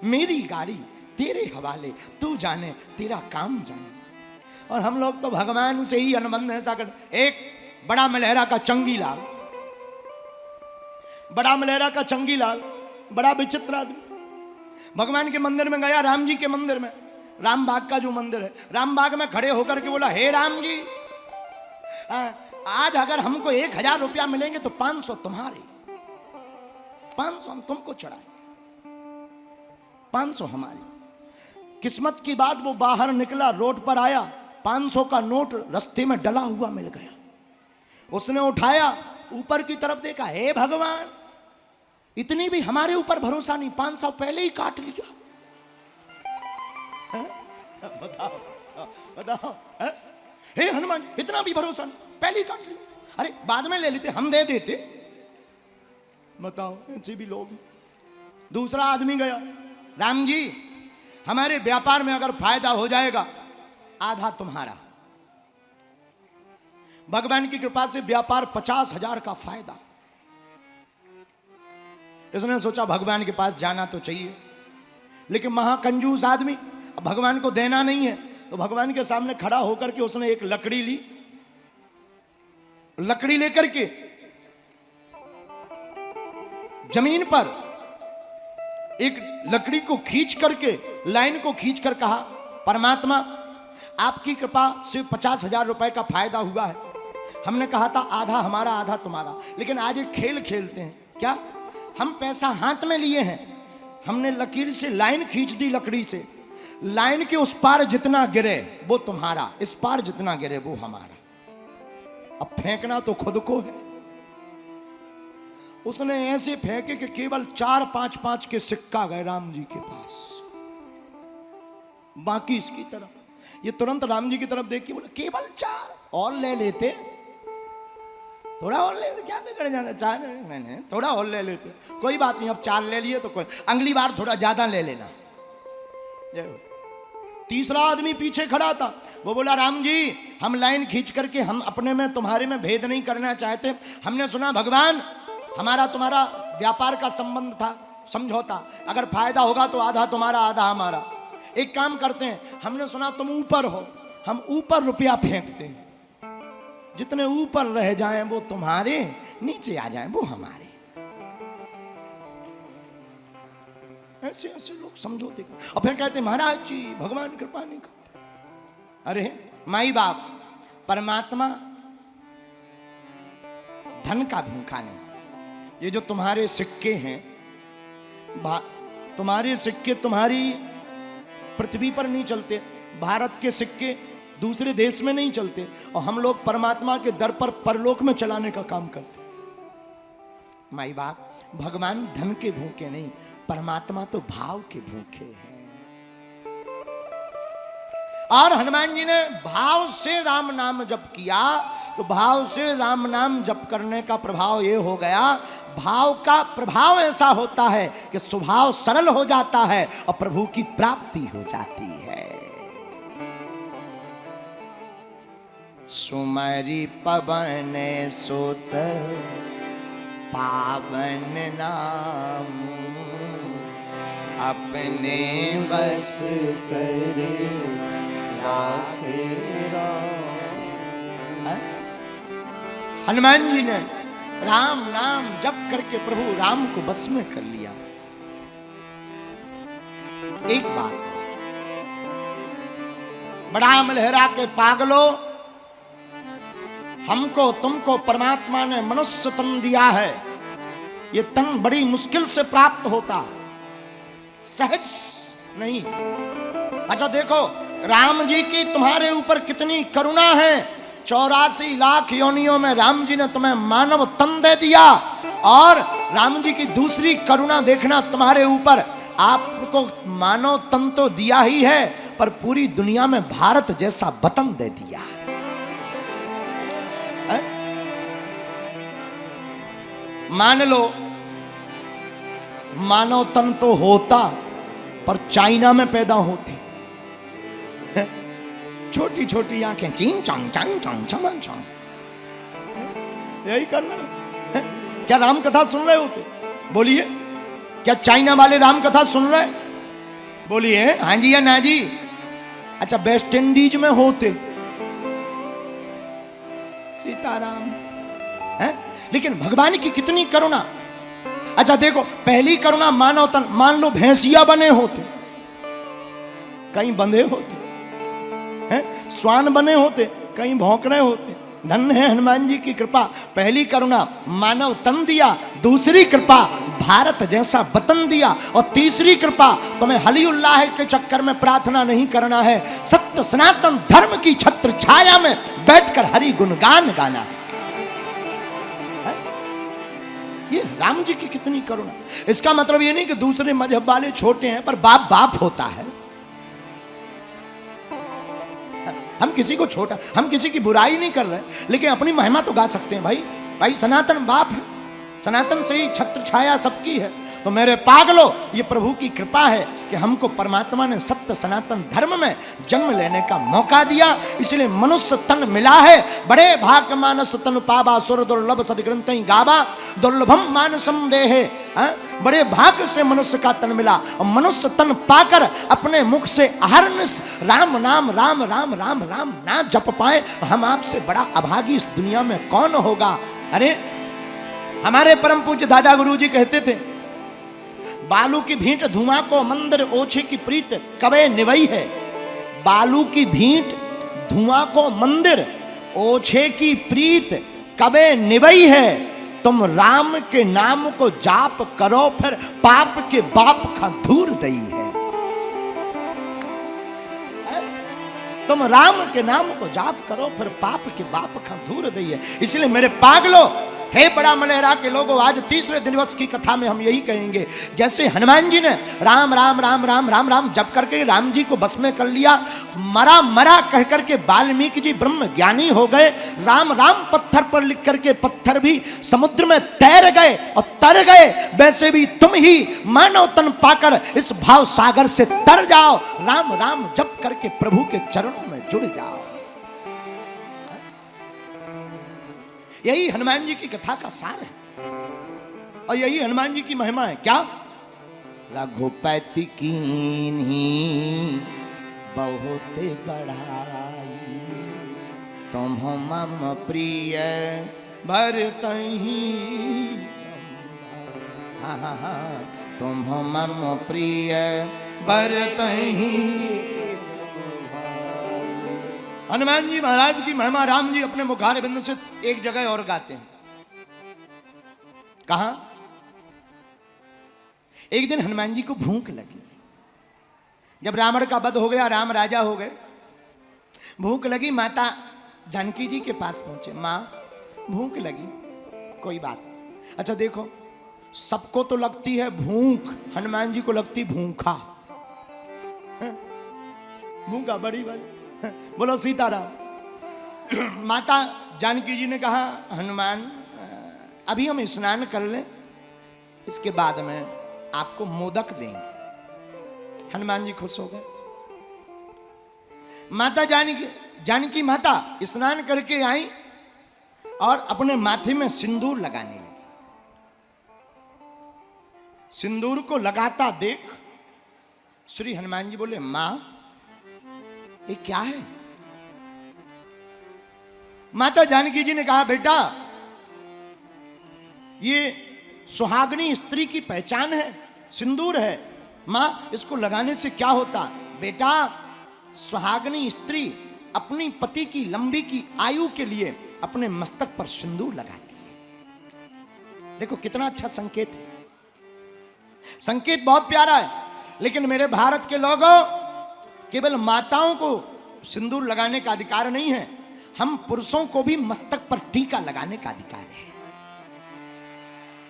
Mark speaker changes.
Speaker 1: मेरी गाड़ी तेरे हवाले, तू जाने तेरा काम जाने। और हम लोग तो भगवान से ही अनुबंध है ताकत। एक बड़ा मलहरा का चंगीलाल, बड़ा मलहरा का चंगीलाल, बड़ा विचित्र आदमी, भगवान के मंदिर में गया, राम जी के मंदिर में, राम बाग का जो मंदिर है, राम बाग में खड़े होकर के बोला, हे राम जी, आज अगर हमको 1000 रुपया मिलेंगे तो 500 तुम्हारे, 500 हम तुमको चढ़ाए, 500 हमारी। किस्मत की बात, वो बाहर निकला, रोड पर आया, 500 का नोट रास्ते में डला हुआ मिल गया। उसने उठाया, ऊपर की तरफ देखा, हे भगवान, इतनी भी हमारे ऊपर भरोसा नहीं, 500 पहले ही काट लिया। बताओ बताओ, हे हनुमान, इतना भी भरोसा नहीं, पहले ही काट लिया। अरे बाद में ले लेते, हम दे देते। बताओ, ऐसे भी लोग। दूसरा आदमी गया, राम जी, हमारे व्यापार में अगर फायदा हो जाएगा, आधा तुम्हारा। भगवान की कृपा से व्यापार 50,000 का फायदा। इसने सोचा भगवान के पास जाना तो चाहिए, लेकिन महाकंजूस आदमी, अब भगवान को देना नहीं है, तो भगवान के सामने खड़ा होकर के उसने एक लकड़ी ली, लकड़ी लेकर के जमीन पर एक लकड़ी को खींच करके, लाइन को खींच कर कहा, परमात्मा, आपकी कृपा से 50,000 रुपए का फायदा हुआ है। हमने कहा था आधा हमारा आधा तुम्हारा, लेकिन आज एक खेल खेलते हैं। क्या? हम पैसा हाथ में लिए हैं, हमने लकीर से लाइन खींच दी, लकड़ी से, लाइन के उस पार जितना गिरे वो तुम्हारा, इस पार जितना गिरे वो हमारा। अब फेंकना तो खुद को है। उसने ऐसे फेंके कि केवल 4-5 के सिक्का गए राम जी के पास, बाकी इसकी तरफ। ये तुरंत राम जी की तरफ देख के बोला, केवल 4 और ले लेते, थोड़ा और ले लेते, क्या बिगड़ जाना, 4 नहीं, थोड़ा और ले लेते, कोई बात नहीं, अब 4 ले लिए तो कोई, अगली बार थोड़ा ज्यादा ले लेना। तीसरा आदमी पीछे खड़ा था, वो बोला, राम जी, हम लाइन खींच करके हम अपने में तुम्हारे में भेद नहीं करना चाहते। हमने सुना भगवान, हमारा तुम्हारा व्यापार का संबंध था, समझौता, अगर फायदा होगा तो आधा तुम्हारा आधा हमारा। एक काम करते हैं, हमने सुना तुम ऊपर हो, हम ऊपर रुपया फेंकते हैं, जितने ऊपर रह जाएं वो तुम्हारे, नीचे आ जाएं वो हमारे। ऐसे ऐसे लोग समझौते, और फिर कहते महाराज जी भगवान कृपा नहीं करते। अरे माई बाप, परमात्मा धन का भूखा नहीं। ये जो तुम्हारे सिक्के हैं, तुम्हारे सिक्के तुम्हारी पृथ्वी पर नहीं चलते, भारत के सिक्के दूसरे देश में नहीं चलते, और हम लोग परमात्मा के दर पर परलोक में चलाने का काम करते। माई बाप, भगवान धन के भूखे नहीं, परमात्मा तो भाव के भूखे हैं। और हनुमान जी ने भाव से राम नाम जप किया, तो भाव से राम नाम जप करने का प्रभाव ये हो गया, भाव का प्रभाव ऐसा होता है कि स्वभाव सरल हो जाता है और प्रभु की प्राप्ति हो जाती है। सुमरि पवन सुत पावन नाम, अपने बस करे राखे राम। हनुमान जी ने राम नाम जप करके प्रभु राम को बस में कर लिया। एक बात, बड़ा मलहरा के पागलों, हमको तुमको परमात्मा ने मनुष्य तन दिया है, ये तन बड़ी मुश्किल से प्राप्त होता, सहज नहीं। अच्छा देखो, राम जी की तुम्हारे ऊपर कितनी करुणा है। 84 लाख योनियों में राम जी ने तुम्हें मानव तन दे दिया, और राम जी की दूसरी करुणा देखना तुम्हारे ऊपर, आपको मानव तन तो दिया ही है, पर पूरी दुनिया में भारत जैसा वतन दे दिया है। मान लो मानव तन तो होता, पर चाइना में पैदा होती, छोटी छोटी आंखें, चिंग चांग चांग चांग चमन चांग, यही करना। क्या राम कथा सुन रहे होते? बोलिए, क्या चाइना वाले राम कथा सुन रहे? बोलिए हाँ जी या ना जी। अच्छा वेस्ट इंडीज में होते सीताराम है, लेकिन भगवान की कितनी करुणा। अच्छा देखो पहली करुणा मानव तन, मान लो भैंसिया बने होते, कहीं बंधे होते हैं, श्वान बने होते, कहीं भौंक रहे होते। धन्य है हनुमान जी की कृपा। पहली करुणा मानव तन दिया, दूसरी कृपा भारत जैसा वतन दिया, और तीसरी कृपा तुम्हें हली उल्लाह के चक्कर में प्रार्थना नहीं करना है, सत्य सनातन धर्म की छत्र छाया में बैठकर हरि गुणगान गाना है। ये राम जी की कितनी करुणा। इसका मतलब ये नहीं कि दूसरे मजहब वाले छोटे हैं, पर बाप बाप होता है। हम किसी को छोटा, हम किसी की बुराई नहीं कर रहे, लेकिन अपनी महिमा तो गा सकते हैं। भाई भाई सनातन बाप है, सनातन से ही छत्र छाया सबकी है। तो मेरे पागलो, ये प्रभु की कृपा है कि हमको परमात्मा ने सत्य सनातन धर्म में जन्म लेने का मौका दिया, इसलिए मनुष्य तन मिला है। बड़े भाग मानस तन पावा सुर दुर्लभ सदग्रंथ गावा दुर्लभम मानसम देहे। बड़े भाग्य से मनुष्य का तन मिला, और मनुष्य तन पाकर अपने मुख से अहरनिश राम नाम राम राम राम राम ना जप पाए, हम आपसे बड़ा अभागी इस दुनिया में कौन होगा। अरे हमारे परम पूज्य दादा गुरु जी कहते थे, बालू की भींट धुआं को मंदिर ओछे की प्रीत कबे निवई है। बालू की भींट धुआं को मंदिर ओछे की प्रीत कबे निवई है। तुम राम के नाम को जाप करो, फिर पाप के बाप का धूर दई है। तुम राम के नाम को जाप करो, फिर पाप के बाप का धूर दई है। इसलिए मेरे पागलो, हे बड़ा मलेरा के लोगों, आज तीसरे दिवस की कथा में हम यही कहेंगे, जैसे हनुमान जी ने राम राम राम राम राम राम जप करके राम जी को बस में कर लिया, मरा मरा कह करके वाल्मीकि जी ब्रह्म ज्ञानी हो गए, राम राम पत्थर पर लिख करके पत्थर भी समुद्र में तैर गए और तर गए, वैसे भी तुम ही मानव तन पाकर इस भाव सागर से तर जाओ, राम राम जप करके प्रभु के चरणों में जुड़ जाओ। यही हनुमान जी की कथा का सार है, और यही हनुमान जी की महिमा है। क्या? रघुपति कीन्ही बहुत बड़ाई, तुम मम प्रिय भरतहि तुम मम प्रिय भरतहि। हनुमान जी महाराज की महिमा राम जी अपने मुखार बिंद से एक जगह और गाते हैं। कहा? एक दिन हनुमान जी को भूख लगी, जब रावण का वध हो गया, राम राजा हो गए, भूख लगी, माता जानकी जी के पास पहुंचे, मां भूख लगी। कोई बात। अच्छा देखो, सबको तो लगती है भूख, हनुमान जी को लगती भूखा, भूखा बड़ी बड़ी। बोलो सीताराम। माता जानकी जी ने कहा, हनुमान अभी हम स्नान कर लें, इसके बाद में आपको मोदक देंगे। हनुमान जी खुश हो गए। माता जानकी माता स्नान करके आई और अपने माथे में सिंदूर लगाने लगी। सिंदूर को लगाता देख श्री हनुमान जी बोले, मां ये क्या है? माता जानकी जी ने कहा, बेटा ये सुहागनी स्त्री की पहचान है, सिंदूर है। मां इसको लगाने से क्या होता? बेटा सुहागनी स्त्री अपनी पति की लंबी की आयु के लिए अपने मस्तक पर सिंदूर लगाती है। देखो कितना अच्छा संकेत है, संकेत बहुत प्यारा है। लेकिन मेरे भारत के लोगों, केवल माताओं को सिंदूर लगाने का अधिकार नहीं है, हम पुरुषों को भी मस्तक पर टीका लगाने का अधिकार है।